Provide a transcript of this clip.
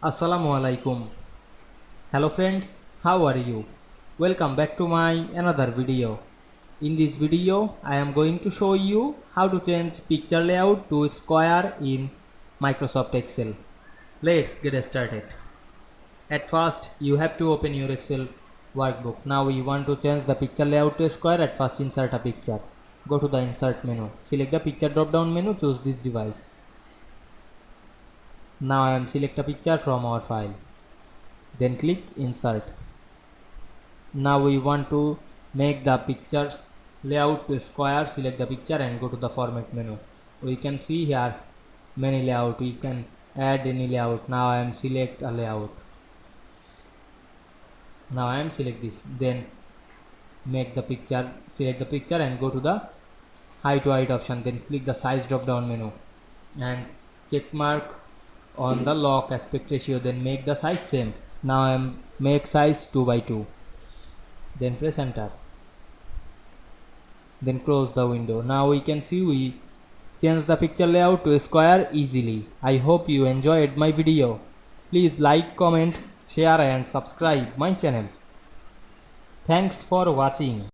Assalamu Walaikum. Hello friends, how are you? Welcome back to my another video. In this video, I am going to show you how to change picture layout to square in Microsoft Excel. Let's get started. At first, you have to open your Excel workbook. Now we want to change the picture layout to square. At first, insert a picture. Go to the insert menu. Select the picture drop down menu. Choose this device. Now I am select a picture from our file. Then click insert. Now we want to make the pictures layout to square. Select the picture and go to the format menu. We can see here many layout. We can add any layout. Now I am select a layout. Now I am select this. Then make the picture, select the picture and go to the height to height option. Then click the size drop down menu and check mark on the lock aspect ratio. Then make the size same. Now I am make size 2 by 2. Then press enter. Then close the window. Now we can see we change the picture layout to a square easily. I hope you enjoyed my video. Please like, comment, share and subscribe my channel. Thanks for watching.